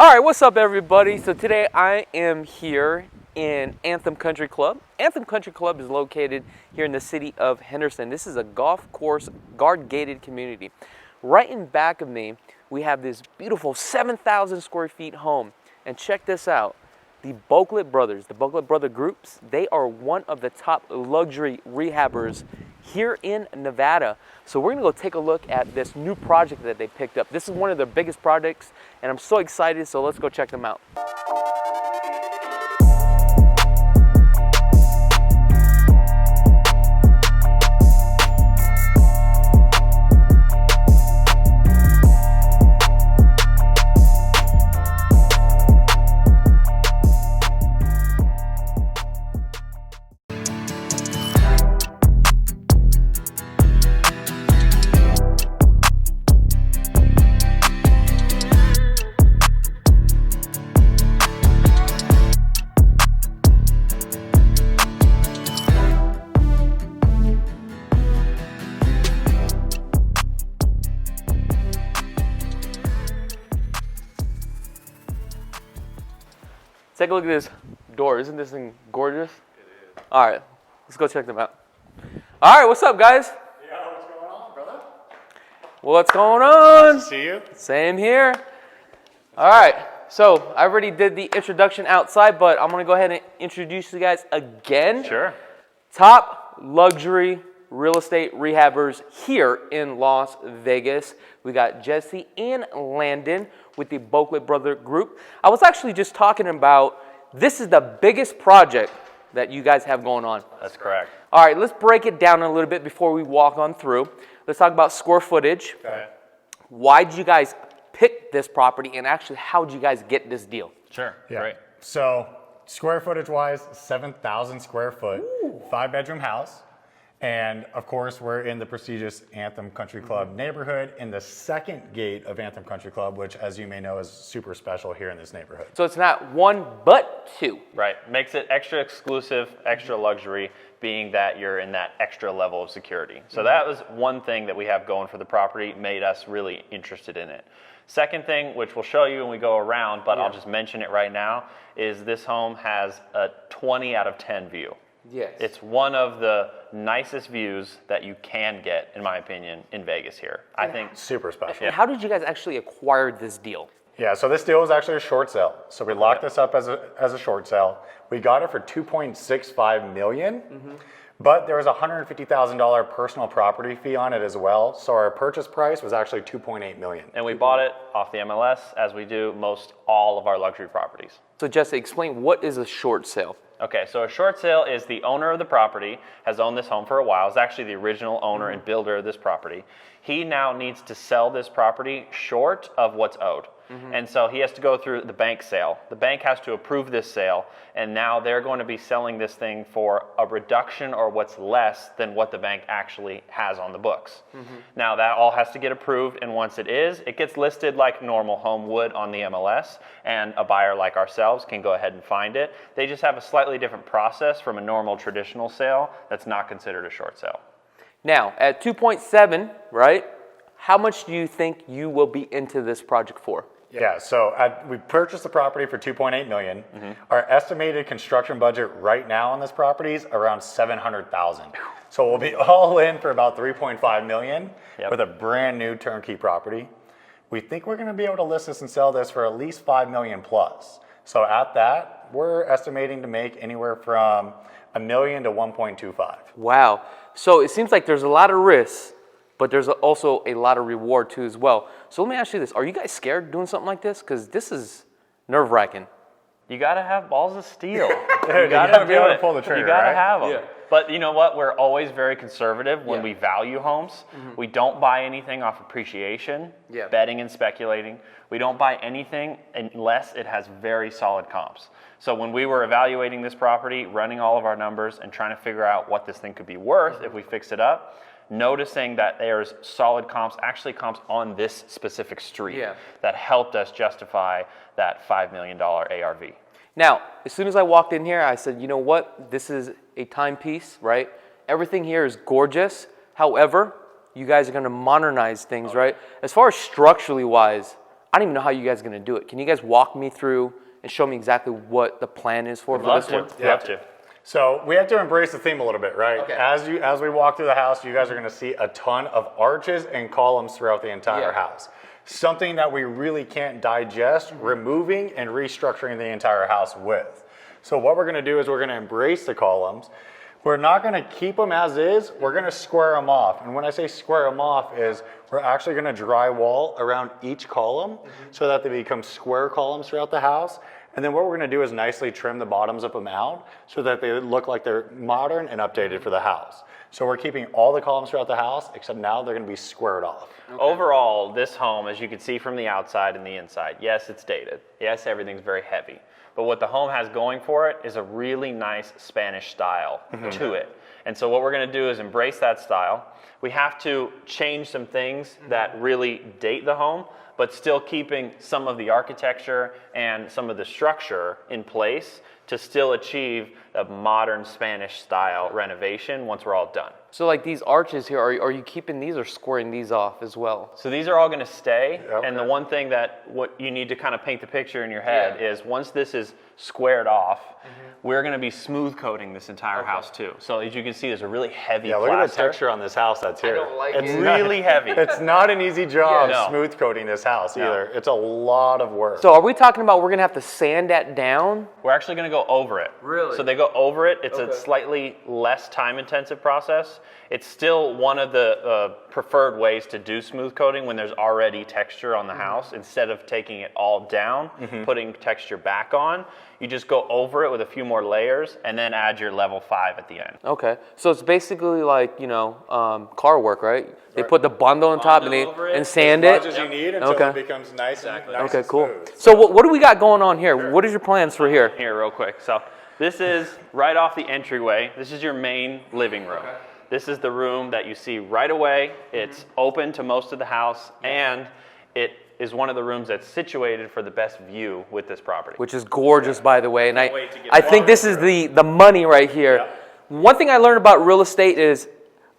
All right, what's up, everybody? So today I am here in Anthem Country Club. Anthem Country Club is located here in the city of Henderson. This is a golf course guard-gated community. Right in back of me, we have this beautiful 7,000 square feet home. And check this out. The Boeckle Brothers, the Boeckle Brother groups, they are one of the top luxury rehabbers here in Nevada. So we're gonna go take a look at this new project that they picked up. This is one of their biggest projects and I'm so excited, so let's go check them out. Take a look at this door. Isn't this thing gorgeous? It is. All right, let's go check them out. All right, what's up, guys? Yeah, what's going on, brother? What's going on? Nice to see you. Same here. All right, so I already did the introduction outside, but I'm gonna go ahead and introduce you guys again. Sure. Top luxury real estate rehabbers here in Las Vegas. We got Jesse and Landon with the Boeckle Brother group. I was actually just talking about this is the biggest project that you guys have going on. That's correct. All right, let's break it down a little bit before we walk on through. Let's talk about square footage. Okay. Why did you guys pick this property, and actually how did you guys get this deal? Sure. Yeah. Great. So square footage wise, 7,000 square foot, 5-bedroom house. And of course, we're in the prestigious Anthem Country Club neighborhood in the second gate of Anthem Country Club, which, as you may know, is super special here in this neighborhood. So it's not one, but two. Right. Makes it extra exclusive, extra luxury, being that you're in that extra level of security. So that was one thing that we have going for the property, made us really interested in it. Second thing, which we'll show you when we go around, but I'll just mention it right now, is this home has a 20 out of 10 view. Yes. It's one of the nicest views that you can get, in my opinion, in Vegas here. I think Super special. And how did you guys actually acquire this deal? Yeah, so this deal was actually a short sale. So we locked this up as a short sale. We got it for $2.65 million, but there was a $150,000 personal property fee on it as well. So our purchase price was actually $2.8 million. and we bought it off the MLS, as we do most all of our luxury properties. So Jesse, explain what is a short sale? Okay, so a short sale is the owner of the property has owned this home for a while. Is actually the original owner and builder of this property. He now needs to sell this property short of what's owed. And so he has to go through the bank sale. The bank has to approve this sale, and now they're going to be selling this thing for a reduction or what's less than what the bank actually has on the books. Now that all has to get approved, and once it is, it gets listed like normal home would on the MLS, and a buyer like ourselves can go ahead and find it. They just have a slightly different process from a normal traditional sale that's not considered a short sale. Now, at 2.7, right, how much do you think you will be into this project for? Yeah, so we purchased the property for $2.8 million. Our estimated construction budget right now on this property is around $700,000. So we'll be all in for about $3.5 million with a brand new turnkey property. We think we're going to be able to list this and sell this for at least $5 million plus. So at that, we're estimating to make anywhere from $1 million to 1.25. Wow. So it seems like there's a lot of risks, but there's also a lot of reward too as well. So let me ask you this. Are you guys scared doing something like this? Because this is nerve-wracking. You got to have balls of steel. You gotta be able to pull the trigger, You got to right? have them. Yeah. But you know what? We're always very conservative when we value homes. We don't buy anything off appreciation, betting and speculating. We don't buy anything unless it has very solid comps. So when we were evaluating this property, running all of our numbers and trying to figure out what this thing could be worth if we fix it up, noticing that there's solid comps, actually comps on this specific street that helped us justify that $5 million ARV. Now, as soon as I walked in here, I said, you know what? This is a timepiece, right? Everything here is gorgeous. However, you guys are going to modernize things, right? As far as structurally wise, I don't even know how you guys are going to do it. Can you guys walk me through and show me exactly what the plan is for Love this to. one? Love to. So we have to embrace the theme a little bit, right? Okay. As we walk through the house, you guys are going to see a ton of arches and columns throughout the entire house. Something that we really can't digest, removing and restructuring the entire house with. So what we're going to do is we're going to embrace the columns. We're not going to keep them as is. We're going to square them off. And when I say square them off is we're actually going to drywall around each column so that they become square columns throughout the house. And then what we're going to do is nicely trim the bottoms of them out so that they look like they're modern and updated for the house. So we're keeping all the columns throughout the house, except now they're going to be squared off. Okay. Overall, this home, as you can see from the outside and the inside, yes, it's dated. Yes, everything's very heavy. But what the home has going for it is a really nice Spanish style to it. And so what we're going to do is embrace that style. We have to change some things that really date the home, but still keeping some of the architecture and some of the structure in place to still achieve a modern Spanish style renovation once we're all done. So like these arches here, are you keeping these or squaring these off as well? So these are all going to stay, Okay. and the one thing that what you need to kind of paint the picture in your head is once this is squared off, we're going to be smooth coating this entire house too. So as you can see, there's a really heavy Yeah, look at the plaster. texture on this house that's here. don't like it's it. Really heavy. It's not an easy job No. smooth coating this house No. either. It's a lot of work. So are we talking about we're going to have to sand that down? We're actually going to go over it. Really? So they go over it. It's Okay. a slightly less time-intensive process. It's still one of the preferred ways to do smooth coating when there's already texture on the house. Instead of taking it all down, putting texture back on, you just go over it with a few more layers and then add your level 5 at the end. Okay. So it's basically like, car work, right? They put the bundle on top and Bundle over it. and sand as it. much as you need until Okay. it becomes nice and Okay, and cool. smooth. So what do we got going on here? What is your plans for here? Here real quick. So this is right off the entryway. This is your main living room. This is the room that you see right away. It's open to most of the house, and it is one of the rooms that's situated for the best view with this property. Which is gorgeous, by the way. And wait to get I think this is the money right here. Yeah. One thing I learned about real estate is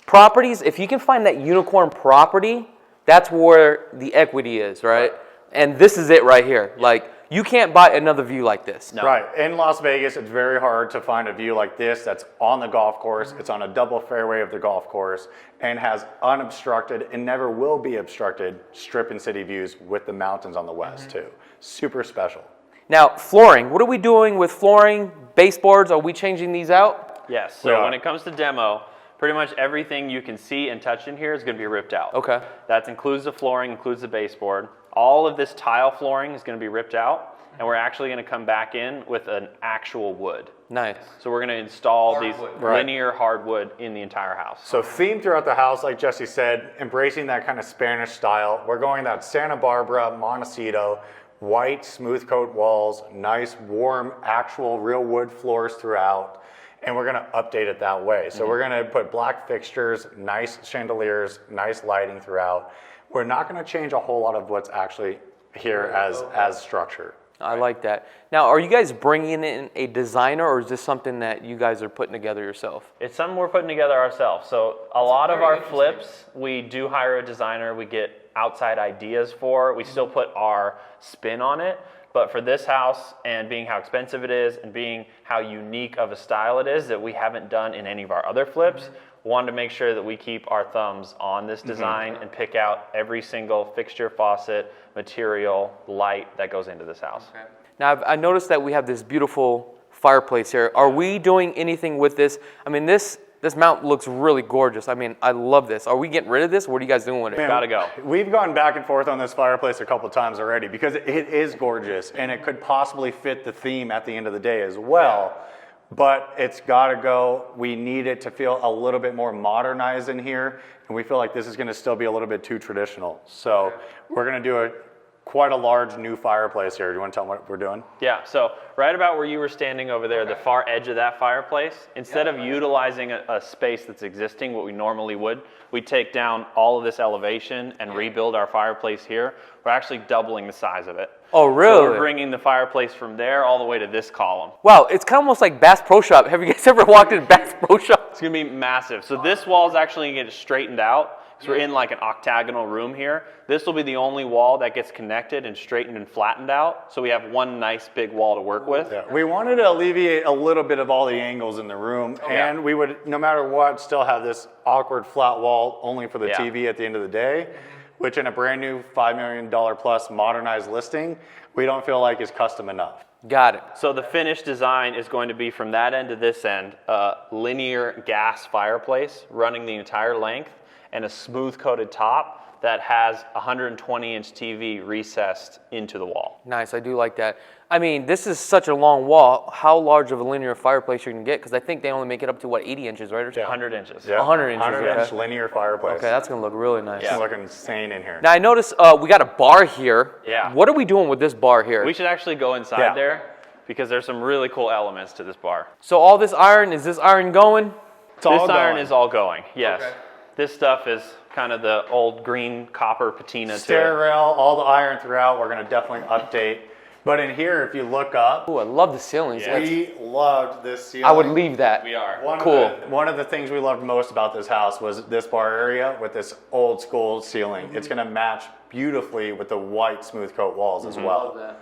properties, if you can find that unicorn property, that's where the equity is, right? And this is it right here. Like, you can't buy another view like this. No. Right. In Las Vegas, it's very hard to find a view like this that's on the golf course. It's on a double fairway of the golf course and has unobstructed and never will be obstructed strip and city views with the mountains on the west too. Super special. Now, flooring. What are we doing with flooring? Baseboards, are we changing these out? Yes, so Yeah. when it comes to demo, pretty much everything you can see and touch in here is going to be ripped out. Okay. That includes the flooring, includes the baseboard. All of this tile flooring is going to be ripped out, and we're actually going to come back in with an actual wood. Nice. So we're going to install these Right. linear hardwood in the entire house. So theme throughout the house, like Jesse said, embracing that kind of Spanish style. We're going that Santa Barbara, Montecito, white smooth coat walls, nice warm actual real wood floors throughout. And we're gonna update it that way. So we're gonna put black fixtures, nice chandeliers, nice lighting throughout. We're not gonna change a whole lot of what's actually here as structure. I like that. Now, are you guys bringing in a designer, or is this something that you guys are putting together yourself? It's something we're putting together ourselves. So a lot of our flips, we do hire a designer. We get outside ideas for. We still put our spin on it. But for this house, and being how expensive it is, and being how unique of a style it is that we haven't done in any of our other flips, wanted to make sure that we keep our thumbs on this design and pick out every single fixture, faucet, material, light that goes into this house. Okay. Now, I noticed that we have this beautiful fireplace here. Are we doing anything with this? I mean, this mount looks really gorgeous. I mean, I love this. Are we getting rid of this? What are you guys doing with it? Man, Gotta go. We've gone back and forth on this fireplace a couple times already because it is gorgeous and it could possibly fit the theme at the end of the day as well. But it's gotta go. We need it to feel a little bit more modernized in here, and we feel like this is gonna still be a little bit too traditional. So we're gonna do quite a large new fireplace here. Do you wanna tell them what we're doing? Yeah, so right about where you were standing over there, the far edge of that fireplace, instead of utilizing a space that's existing, what we normally would, we take down all of this elevation and rebuild our fireplace here. We're actually doubling the size of it. Oh, really? So we're bringing the fireplace from there all the way to this column. Wow, it's kind of almost like Bass Pro Shop. Have you guys ever walked in Bass Pro Shop? It's gonna be massive. So this wall is actually gonna get straightened out, So we're in like an octagonal room here. This will be the only wall that gets connected and straightened and flattened out. So we have one nice big wall to work with. Yeah. We wanted to alleviate a little bit of all the angles in the room, and we would, no matter what, still have this awkward flat wall only for the TV at the end of the day, which in a brand new $5 million plus modernized listing, we don't feel like is custom enough. Got it. So the finished design is going to be from that end to this end, a linear gas fireplace running the entire length and a smooth coated top that has a 120-inch TV recessed into the wall. Nice, I do like that. I mean, this is such a long wall. How large of a linear fireplace you're gonna get? Because I think they only make it up to what, 80 inches, right? Or 100 inches. Yeah. 100 inches, 100-inch okay. linear fireplace. Okay, that's gonna look really nice. It's gonna look insane in here. Now I noticed we got a bar here. Yeah. What are we doing with this bar here? We should actually go inside there because there's some really cool elements to this bar. So all this iron, is this iron going? It's all This iron going. is all going, yes. Okay. This stuff is kind of the old green copper patina Stair to it. rail, all the iron throughout. We're gonna definitely update. But in here, if you look up, Ooh, I love the ceilings. That's- we loved this ceiling. I would leave that. We are. One of the things we loved most about this house was this bar area with this old school ceiling. It's gonna match beautifully with the white smooth coat walls as well.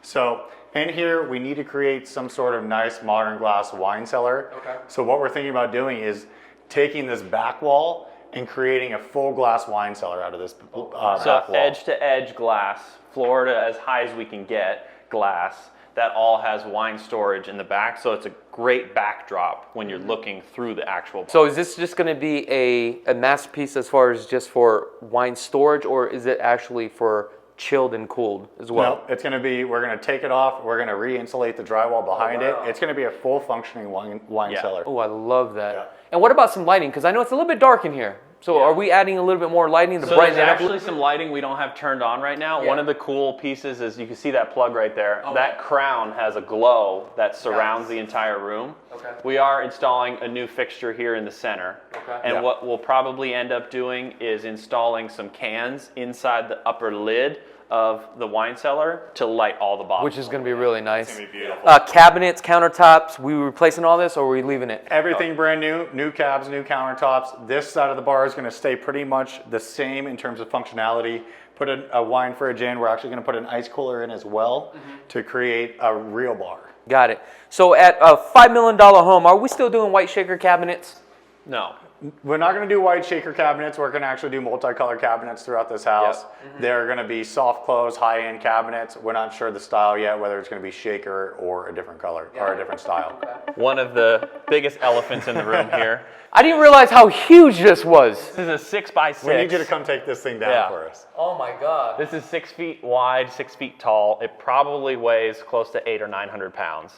So in here, we need to create some sort of nice modern glass wine cellar. Okay. So what we're thinking about doing is taking this back wall and creating a full glass wine cellar out of this So back wall. edge to edge glass, floor to as high as we can get glass, that all has wine storage in the back. So it's a great backdrop when you're looking through the actual. So is this just gonna be a masterpiece as far as just for wine storage, or is it actually for chilled and cooled as well? No, it's going to be, we're going to take it off, we're going to re-insulate the drywall behind wow. it. It's going to be a full functioning wine cellar. Oh, I love that. Yeah. And what about some lighting? Because I know it's a little bit dark in here. So are we adding a little bit more lighting to So brighten there's it up? actually some lighting we don't have turned on right now. Yeah. One of the cool pieces is you can see that plug right there. Okay. That crown has a glow that surrounds the entire room. Okay. We are installing a new fixture here in the center. Okay. And Yeah. what we'll probably end up doing is installing some cans inside the upper lid of the wine cellar to light all the bottles. Which is going to be really nice. It's going to be beautiful. Cabinets, countertops, we replacing all this, or are we leaving it? Everything brand new cabs, new countertops. This side of the bar is going to stay pretty much the same in terms of functionality. Put a wine fridge in. We're actually going to put an ice cooler in as well to create a real bar. Got it. So at a $5 million home, are we still doing white shaker cabinets? No. We're not going to do white shaker cabinets. We're going to actually do multicolored cabinets throughout this house. They're going to be soft close, high-end cabinets. We're not sure the style yet, whether it's going to be shaker or a different color or a different style. One of the biggest elephants in the room here. I didn't realize how huge this was. This is a 6x6. We need you to come take this thing down for us. Oh my God. This is 6 feet wide, 6 feet tall. It probably weighs close to 800 or 900 pounds.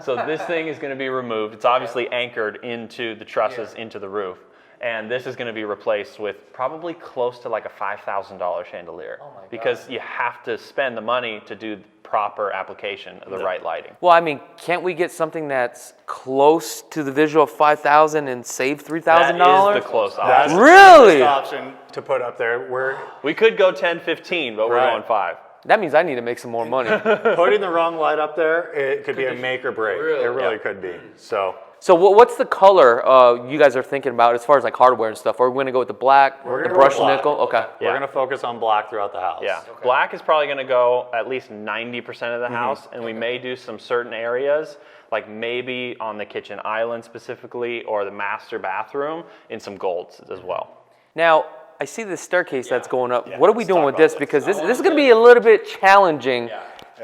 So this thing is going to be removed. It's obviously anchored into the trusses, into the roof. And this is going to be replaced with probably close to like a $5,000 chandelier. Oh my God. Because you have to spend the money to do the proper application of the right lighting. Well, I mean, can't we get something that's close to the visual of $5,000 and save $3,000? That is the close That's option. the Really? cheapest option to put up there. We could go 10, 15, but we're Right. going 5. That means I need to make some more money. Putting the wrong light up there, it could be a make or break. Really? It really could be. So So what's the color you guys are thinking about as far as like hardware and stuff? Are we going to go with the black, We're the gonna go with brushed black. nickel? Okay. we're going to focus on black throughout the house. Yeah, black is probably going to go at least 90% of the house, and we may do some certain areas, like maybe on the kitchen island specifically, or the master bathroom, in some golds as well. Now, I see this staircase that's going up. What are we let's doing talk with about this? this. Because this is going to be a little bit challenging,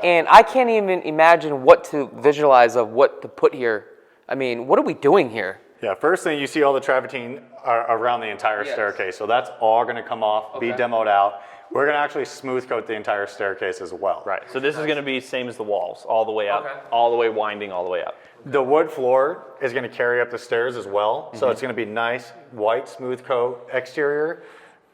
and I can't even imagine what to visualize of what to put here. I mean, what are we doing here? Yeah, first thing you see all the travertine around the entire staircase. So that's all going to come off, be demoed out. We're going to actually smooth coat the entire staircase as well. Right, so this is going to be same as the walls, all the way up, Okay. all the way winding, all the way up. The wood floor is going to carry up the stairs as well. So it's going to be nice, white, smooth coat exterior,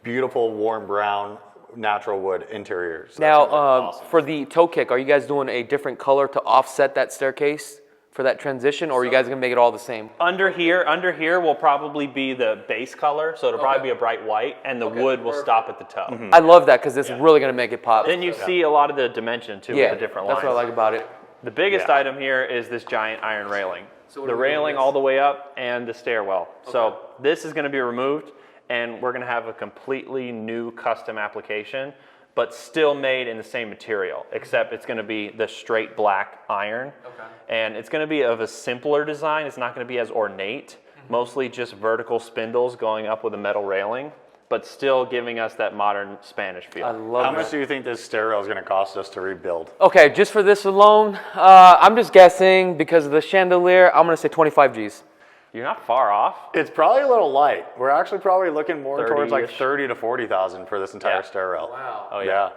beautiful, warm brown, natural wood interior. So Now, that's gonna look awesome. for the toe kick, are you guys doing a different color to offset that staircase for that transition, or are you guys going to make it all the same? Under here will probably be the base color, so it'll probably be a bright white, and the wood will stop at the toe. I love that because it's really going to make it pop. Then you see a lot of the dimension too, Yeah, with the different that's lines. what I like about it. The biggest item here is this giant iron railing. So what The are we doing railing with all the way up and the stairwell. So this is going to be removed, and we're going to have a completely new custom application, but still made in the same material, except it's going to be the straight black iron. Okay. And it's going to be of a simpler design. It's not going to be as ornate, mostly just vertical spindles going up with a metal railing, but still giving us that modern Spanish feel. I love How that. much do you think this stairwell is going to cost us to rebuild? Okay, just for this alone, I'm just guessing because of the chandelier, I'm gonna say 25 G's. You're not far off. It's probably a little light. We're actually probably looking more towards like 30-ish. 30 to 40,000 for this entire Yeah. stairwell. Wow. Oh, Yeah.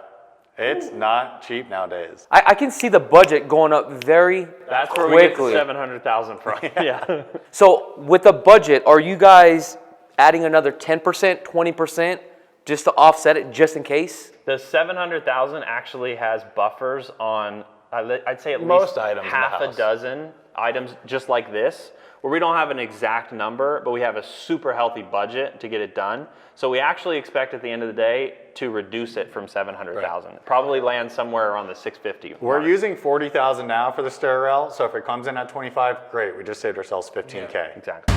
It's not cheap nowadays. I can see the budget going up very That's where we get the quickly. 700,000 from. Yeah. So with the budget, are you guys adding another 10%, 20% just to offset it just in case? The 700,000 actually has buffers on, I'd say at Most least items in the half a house. dozen items just like this, where we don't have an exact number, but we have a super healthy budget to get it done. So we actually expect at the end of the day to reduce it from 700,000. Probably land somewhere around the 650. We're mark. using 40,000 now for the stairwell, so if it comes in at 25, great. We just saved ourselves 15K. Exactly.